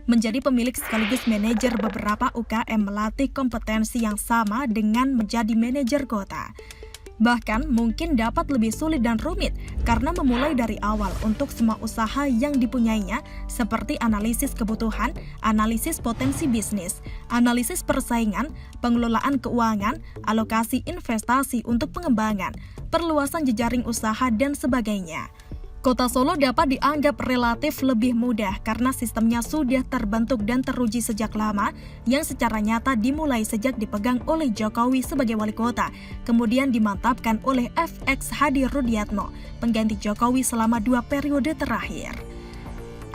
Menjadi pemilik sekaligus manajer beberapa UKM melatih kompetensi yang sama dengan menjadi manajer kota. Bahkan mungkin dapat lebih sulit dan rumit karena memulai dari awal untuk semua usaha yang dipunyainya seperti analisis kebutuhan, analisis potensi bisnis, analisis persaingan, pengelolaan keuangan, alokasi investasi untuk pengembangan, perluasan jejaring usaha, dan sebagainya. Kota Solo dapat dianggap relatif lebih mudah karena sistemnya sudah terbentuk dan teruji sejak lama yang secara nyata dimulai sejak dipegang oleh Jokowi sebagai wali kota, kemudian dimantapkan oleh FX Hadi Rudiatmo, pengganti Jokowi selama 2 periode terakhir.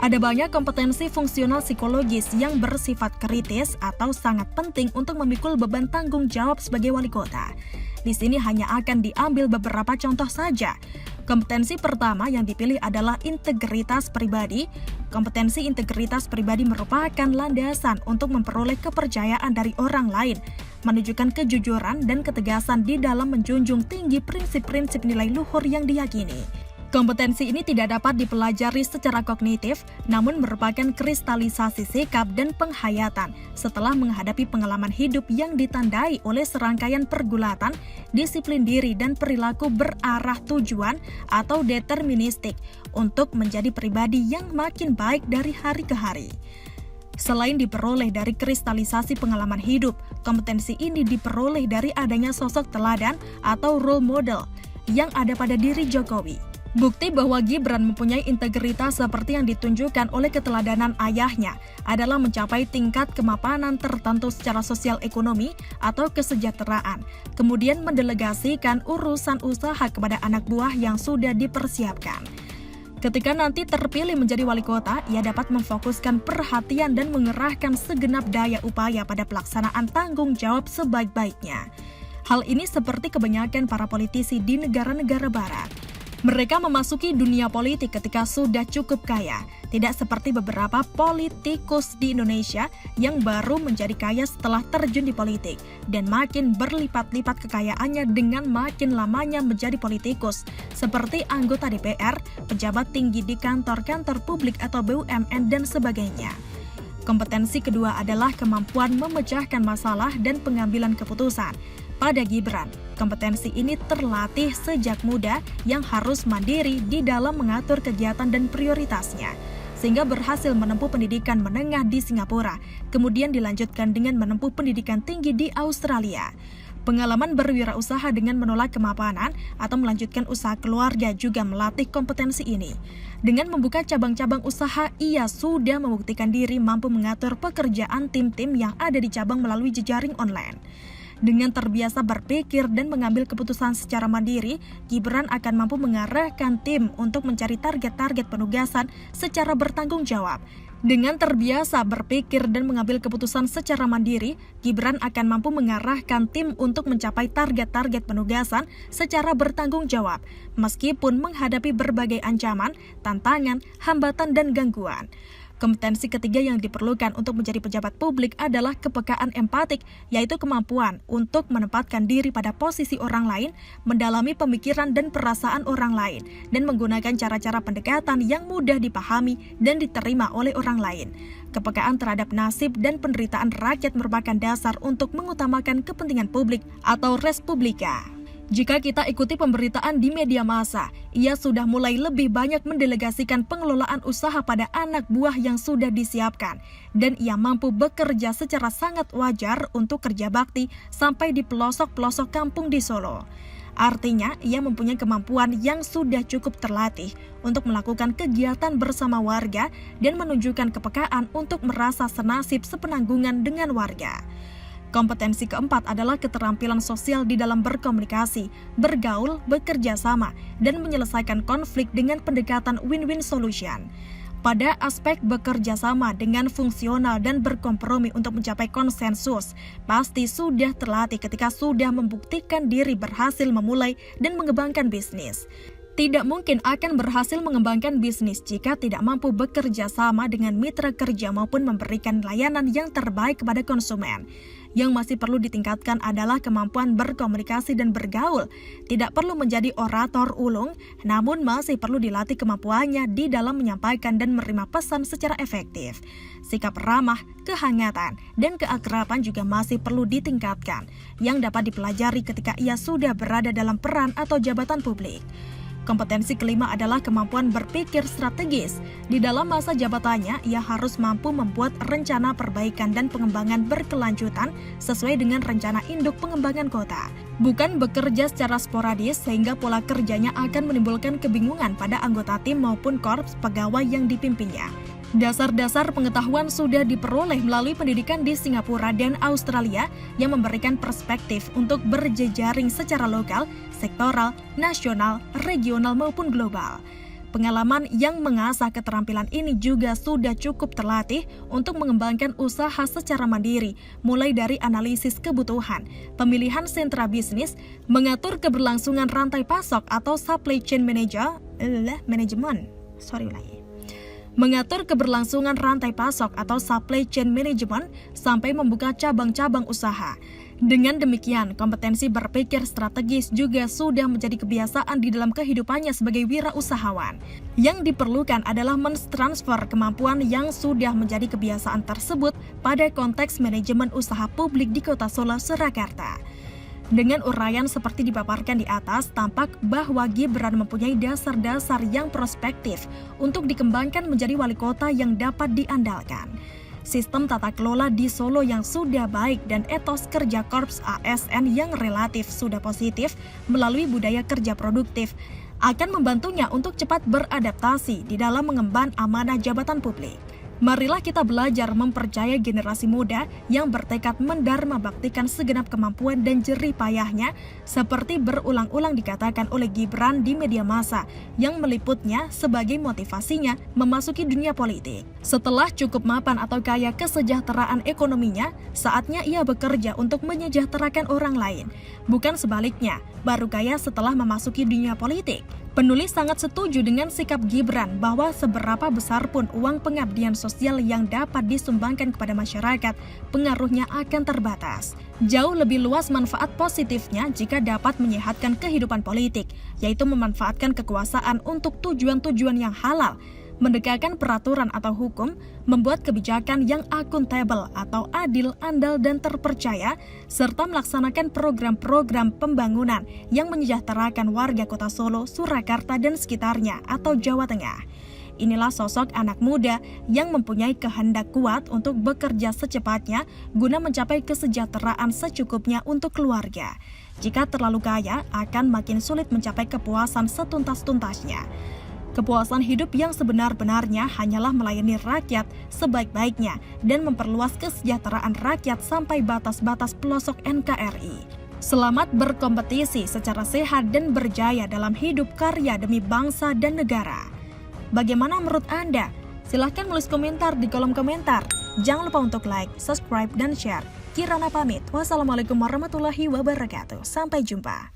Ada banyak kompetensi fungsional psikologis yang bersifat kritis atau sangat penting untuk memikul beban tanggung jawab sebagai wali kota. Di sini hanya akan diambil beberapa contoh saja. Kompetensi pertama yang dipilih adalah integritas pribadi. Kompetensi integritas pribadi merupakan landasan untuk memperoleh kepercayaan dari orang lain, menunjukkan kejujuran dan ketegasan di dalam menjunjung tinggi prinsip-prinsip nilai luhur yang diyakini. Kompetensi ini tidak dapat dipelajari secara kognitif, namun merupakan kristalisasi sikap dan penghayatan setelah menghadapi pengalaman hidup yang ditandai oleh serangkaian pergulatan, disiplin diri, dan perilaku berarah tujuan atau deterministik untuk menjadi pribadi yang makin baik dari hari ke hari. Selain diperoleh dari kristalisasi pengalaman hidup, kompetensi ini diperoleh dari adanya sosok teladan atau role model yang ada pada diri Jokowi. Bukti bahwa Gibran mempunyai integritas seperti yang ditunjukkan oleh keteladanan ayahnya adalah mencapai tingkat kemapanan tertentu secara sosial ekonomi atau kesejahteraan, kemudian mendelegasikan urusan usaha kepada anak buah yang sudah dipersiapkan. Ketika nanti terpilih menjadi wali kota, ia dapat memfokuskan perhatian dan mengerahkan segenap daya upaya pada pelaksanaan tanggung jawab sebaik-baiknya. Hal ini seperti kebanyakan para politisi di negara-negara barat. Mereka memasuki dunia politik ketika sudah cukup kaya, tidak seperti beberapa politikus di Indonesia yang baru menjadi kaya setelah terjun di politik dan makin berlipat-lipat kekayaannya dengan makin lamanya menjadi politikus, seperti anggota DPR, pejabat tinggi di kantor-kantor publik atau BUMN, dan sebagainya. Kompetensi kedua adalah kemampuan memecahkan masalah dan pengambilan keputusan. Pada Gibran, kompetensi ini terlatih sejak muda yang harus mandiri di dalam mengatur kegiatan dan prioritasnya, sehingga berhasil menempuh pendidikan menengah di Singapura, kemudian dilanjutkan dengan menempuh pendidikan tinggi di Australia. Pengalaman berwirausaha dengan menolak kemapanan atau melanjutkan usaha keluarga juga melatih kompetensi ini. Dengan membuka cabang-cabang usaha, ia sudah membuktikan diri mampu mengatur pekerjaan tim-tim yang ada di cabang melalui jejaring online. Dengan terbiasa berpikir dan mengambil keputusan secara mandiri, Gibran akan mampu mengarahkan tim untuk mencari target-target penugasan secara bertanggung jawab. Dengan terbiasa berpikir dan mengambil keputusan secara mandiri, Gibran akan mampu mengarahkan tim untuk mencapai target-target penugasan secara bertanggung jawab, meskipun menghadapi berbagai ancaman, tantangan, hambatan, dan gangguan. Kompetensi ketiga yang diperlukan untuk menjadi pejabat publik adalah kepekaan empatik, yaitu kemampuan untuk menempatkan diri pada posisi orang lain, mendalami pemikiran dan perasaan orang lain, dan menggunakan cara-cara pendekatan yang mudah dipahami dan diterima oleh orang lain. Kepekaan terhadap nasib dan penderitaan rakyat merupakan dasar untuk mengutamakan kepentingan publik atau res publica. Jika kita ikuti pemberitaan di media massa, ia sudah mulai lebih banyak mendelegasikan pengelolaan usaha pada anak buah yang sudah disiapkan, dan ia mampu bekerja secara sangat wajar untuk kerja bakti sampai di pelosok-pelosok kampung di Solo. Artinya, ia mempunyai kemampuan yang sudah cukup terlatih untuk melakukan kegiatan bersama warga dan menunjukkan kepekaan untuk merasa senasib sepenanggungan dengan warga. Kompetensi keempat adalah keterampilan sosial di dalam berkomunikasi, bergaul, bekerja sama, dan menyelesaikan konflik dengan pendekatan win-win solution. Pada aspek bekerja sama dengan fungsional dan berkompromi untuk mencapai konsensus, pasti sudah terlatih ketika sudah membuktikan diri berhasil memulai dan mengembangkan bisnis. tidak mungkin akan berhasil mengembangkan bisnis jika tidak mampu bekerja sama dengan mitra kerja maupun memberikan layanan yang terbaik kepada konsumen. Yang masih perlu ditingkatkan adalah kemampuan berkomunikasi dan bergaul. Tidak perlu menjadi orator ulung, namun masih perlu dilatih kemampuannya di dalam menyampaikan dan menerima pesan secara efektif. Sikap ramah, kehangatan, dan keakraban juga masih perlu ditingkatkan, yang dapat dipelajari ketika ia sudah berada dalam peran atau jabatan publik. Kompetensi kelima adalah kemampuan berpikir strategis. Di dalam masa jabatannya, ia harus mampu membuat rencana perbaikan dan pengembangan berkelanjutan sesuai dengan rencana induk pengembangan kota. Bukan bekerja secara sporadis sehingga pola kerjanya akan menimbulkan kebingungan pada anggota tim maupun korps pegawai yang dipimpinnya. Dasar-dasar pengetahuan sudah diperoleh melalui pendidikan di Singapura dan Australia yang memberikan perspektif untuk berjejaring secara lokal, sektoral, nasional, regional maupun global. Pengalaman yang mengasah keterampilan ini juga sudah cukup terlatih untuk mengembangkan usaha secara mandiri, mulai dari analisis kebutuhan, pemilihan sentra bisnis, mengatur keberlangsungan rantai pasok atau supply chain management, mengatur keberlangsungan rantai pasok atau supply chain management sampai membuka cabang-cabang usaha. Dengan demikian, kompetensi berpikir strategis juga sudah menjadi kebiasaan di dalam kehidupannya sebagai wirausahawan. Yang diperlukan adalah mentransfer kemampuan yang sudah menjadi kebiasaan tersebut pada konteks manajemen usaha publik di Kota Solo, Surakarta. Dengan uraian seperti dipaparkan di atas, tampak bahwa Gibran mempunyai dasar-dasar yang prospektif untuk dikembangkan menjadi wali kota yang dapat diandalkan. Sistem tata kelola di Solo yang sudah baik dan etos kerja korps ASN yang relatif sudah positif melalui budaya kerja produktif akan membantunya untuk cepat beradaptasi di dalam mengemban amanah jabatan publik. Marilah kita belajar mempercayai generasi muda yang bertekad mendharma baktikan segenap kemampuan dan jerih payahnya seperti berulang-ulang dikatakan oleh Gibran di media massa yang meliputnya sebagai motivasinya memasuki dunia politik. Setelah cukup mapan atau kaya kesejahteraan ekonominya, saatnya ia bekerja untuk menyejahterakan orang lain. Bukan sebaliknya, baru kaya setelah memasuki dunia politik. Penulis sangat setuju dengan sikap Gibran bahwa seberapa besar pun uang pengabdian sosial yang dapat disumbangkan kepada masyarakat, pengaruhnya akan terbatas. Jauh lebih luas manfaat positifnya jika dapat menyehatkan kehidupan politik, yaitu memanfaatkan kekuasaan untuk tujuan-tujuan yang halal, mendekatkan peraturan atau hukum, membuat kebijakan yang akuntabel atau adil, andal, dan terpercaya, serta melaksanakan program-program pembangunan yang menyejahterakan warga Kota Solo, Surakarta, dan sekitarnya atau Jawa Tengah. Inilah sosok anak muda yang mempunyai kehendak kuat untuk bekerja secepatnya guna mencapai kesejahteraan secukupnya untuk keluarga. Jika terlalu kaya, akan makin sulit mencapai kepuasan setuntas-tuntasnya. Kepuasan hidup yang sebenar-benarnya hanyalah melayani rakyat sebaik-baiknya dan memperluas kesejahteraan rakyat sampai batas-batas pelosok NKRI. Selamat berkompetisi secara sehat dan berjaya dalam hidup karya demi bangsa dan negara. Bagaimana menurut Anda? Silahkan menulis komentar di kolom komentar. Jangan lupa untuk like, subscribe, dan share. Kirana pamit. Wassalamualaikum warahmatullahi wabarakatuh. Sampai jumpa.